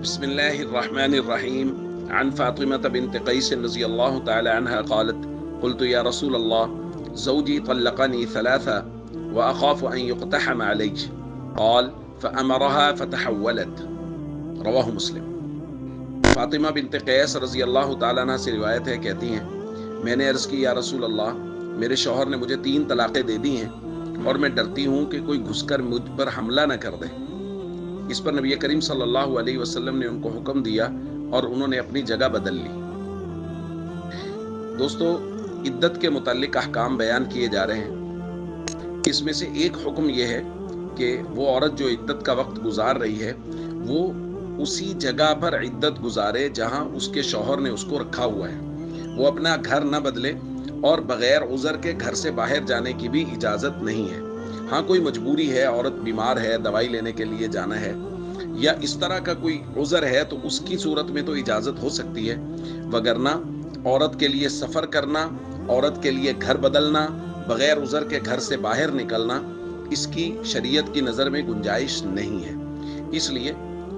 بسم الله الرحمن الرحيم. عن فاطمة بنت قيس رضي الله تعالى عنها قالت: قلت يا رسول الله زوجي طلقني ثلاثة وأخاف أن يقتحم علي. قال: فأمرها فتحولت. رواہ مسلم۔ فاطمہ بنت قیس رضی اللہ تعالیٰ عنہ سے روایت ہے، کہتی ہیں میں نے عرض کی یا رسول اللہ، میرے شوہر نے مجھے 3 طلاقیں دے دی ہیں اور میں ڈرتی ہوں کہ کوئی گھس کر مجھ پر حملہ نہ کر دے۔ اس پر نبی کریم صلی اللہ علیہ وسلم نے ان کو حکم دیا اور انہوں نے اپنی جگہ بدل لی۔ دوستو، عدت کے متعلق احکام بیان کیے جا رہے ہیں۔ اس میں سے ایک حکم یہ ہے کہ وہ عورت جو عدت کا وقت گزار رہی ہے وہ اسی جگہ پر عدت گزارے جہاں اس کے شوہر نے اس کو رکھا ہوا ہے۔ وہ اپنا گھر نہ بدلے اور بغیر عذر کے گھر سے باہر جانے کی بھی اجازت نہیں ہے۔ ہاں، کوئی مجبوری ہے، عورت بیمار ہے، دوائی لینے کے لیے جانا ہے یا اس طرح کا کوئی عذر ہے تو اس کی صورت میں تو اجازت ہو سکتی ہے، وگرنہ عورت کے لیے سفر کرنا، عورت کے لیے گھر بدلنا، بغیر عذر کے گھر سے باہر نکلنا، اس کی شریعت کی نظر میں گنجائش نہیں ہے۔ اس لیے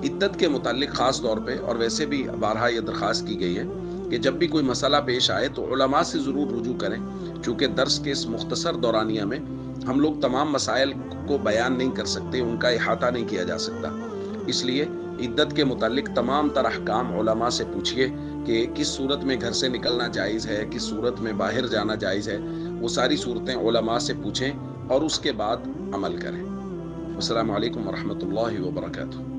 عدت کے متعلق خاص طور پہ اور ویسے بھی بارہا یہ درخواست کی گئی ہے کہ جب بھی کوئی مسئلہ پیش آئے تو علماء سے ضرور رجوع کریں، چونکہ درس کے اس مختصر دورانیہ میں ہم لوگ تمام مسائل کو بیان نہیں کر سکتے، ان کا احاطہ نہیں کیا جا سکتا۔ اس لیے عدت کے متعلق تمام تر احکام علماء سے پوچھئے کہ کس صورت میں گھر سے نکلنا جائز ہے، کس صورت میں باہر جانا جائز ہے، وہ ساری صورتیں علماء سے پوچھیں اور اس کے بعد عمل کریں۔ السلام علیکم ورحمۃ اللہ وبرکاتہ۔